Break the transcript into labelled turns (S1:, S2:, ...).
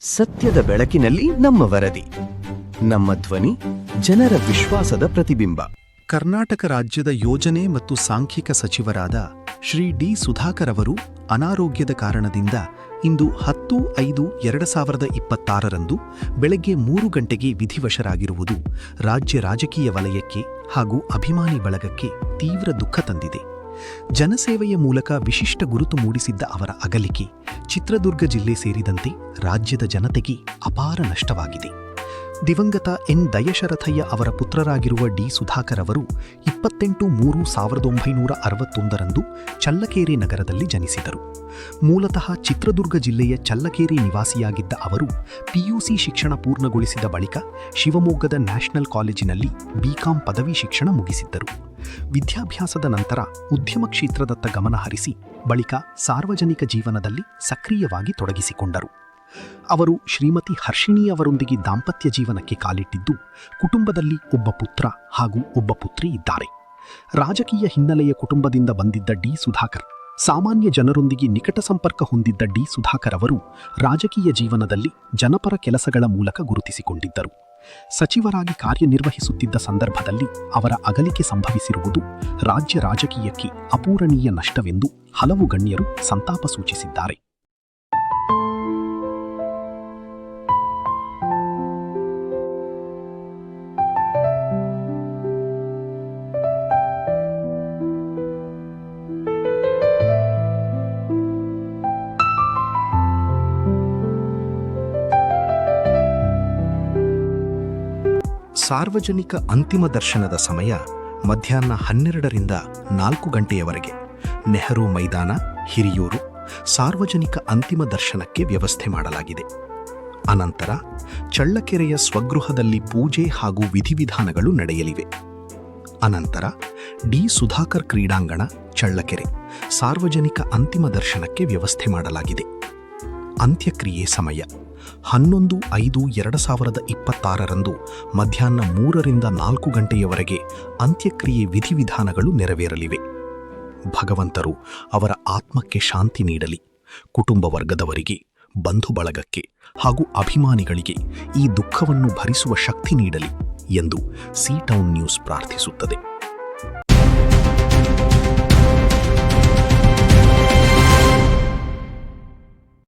S1: ಸತ್ಯದ ಬೆಳಕಿನಲ್ಲಿ ನಮ್ಮ ವರದಿ, ನಮ್ಮ ಧ್ವನಿ, ಜನರ ವಿಶ್ವಾಸದ ಪ್ರತಿಬಿಂಬ.
S2: ಕರ್ನಾಟಕ ರಾಜ್ಯದ ಯೋಜನೆ ಮತ್ತು ಸಾಂಖ್ಯಿಕ ಸಚಿವರಾದ ಶ್ರೀ ಡಿ ಸುಧಾಕರ್ ಅವರು ಅನಾರೋಗ್ಯದ ಕಾರಣದಿಂದ ಇಂದು 10/5/2026 ಬೆಳಗ್ಗೆ 3 ಗಂಟೆಗೆ ವಿಧಿವಶರಾಗಿರುವುದು ರಾಜ್ಯ ರಾಜಕೀಯ ವಲಯಕ್ಕೆ ಹಾಗೂ ಅಭಿಮಾನಿ ಬಳಗಕ್ಕೆ ತೀವ್ರ ದುಃಖ ತಂದಿದೆ. ಜನಸೇವೆಯ ಮೂಲಕ ವಿಶಿಷ್ಟ ಗುರುತು ಮೂಡಿಸಿದ್ದ ಅವರ ಅಗಲಿಕೆ ಚಿತ್ರದುರ್ಗ ಜಿಲ್ಲೆ ಸೇರಿದಂತೆ ರಾಜ್ಯದ ಜನತೆಗೆ ಅಪಾರ ನಷ್ಟವಾಗಿದೆ. ದಿವಂಗತ ಎನ್ ದಯಶರಥಯ್ಯ ಅವರ ಪುತ್ರರಾಗಿರುವ ಡಿ ಸುಧಾಕರ್ ಅವರು 28/3/1961 ಚಳ್ಳಕೆರೆ ನಗರದಲ್ಲಿ ಜನಿಸಿದರು. ಮೂಲತಃ ಚಿತ್ರದುರ್ಗ ಜಿಲ್ಲೆಯ ಚಳ್ಳಕೆರೆ ನಿವಾಸಿಯಾಗಿದ್ದ ಅವರು ಪಿಯುಸಿ ಶಿಕ್ಷಣ ಪೂರ್ಣಗೊಳಿಸಿದ ಬಳಿಕ ಶಿವಮೊಗ್ಗದ ನ್ಯಾಷನಲ್ ಕಾಲೇಜಿನಲ್ಲಿ ಬಿಕಾಂ ಪದವಿ ಶಿಕ್ಷಣ ಮುಗಿಸಿದ್ದರು. ವಿದ್ಯಾಭ್ಯಾಸದ ನಂತರ ಉದ್ಯಮ ಕ್ಷೇತ್ರದತ್ತ ಗಮನ ಹರಿಸಿ ಬಳಿಕ ಸಾರ್ವಜನಿಕ ಜೀವನದಲ್ಲಿ ಸಕ್ರಿಯವಾಗಿ ತೊಡಗಿಸಿಕೊಂಡರು. ಅವರು ಶ್ರೀಮತಿ ಹರ್ಷಿಣಿ ಅವರೊಂದಿಗೆ ದಾಂಪತ್ಯ ಜೀವನಕ್ಕೆ ಕಾಲಿಟ್ಟಿದ್ದು, ಕುಟುಂಬದಲ್ಲಿ ಒಬ್ಬ ಪುತ್ರ ಹಾಗೂ ಒಬ್ಬ ಪುತ್ರಿ ಇದ್ದಾರೆ. ರಾಜಕೀಯ ಹಿನ್ನೆಲೆಯ ಕುಟುಂಬದಿಂದ ಬಂದಿದ್ದ ಡಿ ಸುಧಾಕರ್, ಸಾಮಾನ್ಯ ಜನರೊಂದಿಗೆ ನಿಕಟ ಸಂಪರ್ಕ ಹೊಂದಿದ್ದ ಡಿ ಸುಧಾಕರ್ ಅವರು ರಾಜಕೀಯ ಜೀವನದಲ್ಲಿ ಜನಪರ ಕೆಲಸಗಳ ಮೂಲಕ ಗುರುತಿಸಿಕೊಂಡಿದ್ದರು. ಸಚಿವರಾಗಿ ಕಾರ್ಯನಿರ್ವಹಿಸುತ್ತಿದ್ದ ಸಂದರ್ಭದಲ್ಲಿ ಅವರ ಅಗಲಿಕೆ ಸಂಭವಿಸಿರುವುದು ರಾಜ್ಯ ರಾಜಕೀಯಕ್ಕೆ ಅಪೂರಣೀಯ ನಷ್ಟವೆಂದು ಹಲವು ಗಣ್ಯರು ಸಂತಾಪ ಸೂಚಿಸಿದ್ದಾರೆ. ಸಾರ್ವಜನಿಕ ಅಂತಿಮ ದರ್ಶನದ ಸಮಯ ಮಧ್ಯಾಹ್ನ 12ರಿಂದ 4 ಗಂಟೆಯವರೆಗೆ ನೆಹರು ಮೈದಾನ, ಹಿರಿಯೂರು ಸಾರ್ವಜನಿಕ ಅಂತಿಮ ದರ್ಶನಕ್ಕೆ ವ್ಯವಸ್ಥೆ ಮಾಡಲಾಗಿದೆ. ಅನಂತರ ಚಳ್ಳಕೆರೆಯ ಸ್ವಗೃಹದಲ್ಲಿ ಪೂಜೆ ಹಾಗೂ ವಿಧಿವಿಧಾನಗಳು ನಡೆಯಲಿವೆ. ಅನಂತರ ಡಿ ಸುಧಾಕರ್ ಕ್ರೀಡಾಂಗಣ, ಚಳ್ಳಕೆರೆ ಸಾರ್ವಜನಿಕ ಅಂತಿಮ ದರ್ಶನಕ್ಕೆ ವ್ಯವಸ್ಥೆ ಮಾಡಲಾಗಿದೆ. ಅಂತ್ಯಕ್ರಿಯೆ ಸಮಯ 11/5/2026 ಮಧ್ಯಾಹ್ನ 3ರಿಂದ 4 ಗಂಟೆಯವರೆಗೆ ಅಂತ್ಯಕ್ರಿಯೆ ವಿಧಿವಿಧಾನಗಳು ನೆರವೇರಲಿವೆ. ಭಗವಂತರು ಅವರ ಆತ್ಮಕ್ಕೆ ಶಾಂತಿ ನೀಡಲಿ, ಕುಟುಂಬ ವರ್ಗದವರಿಗೆ, ಬಂಧು ಬಳಗಕ್ಕೆ ಹಾಗೂ ಅಭಿಮಾನಿಗಳಿಗೆ ಈ ದುಃಖವನ್ನು ಭರಿಸುವ ಶಕ್ತಿ ನೀಡಲಿ ಎಂದು ಸಿ ಟೌನ್ ನ್ಯೂಸ್ ಪ್ರಾರ್ಥಿಸುತ್ತದೆ.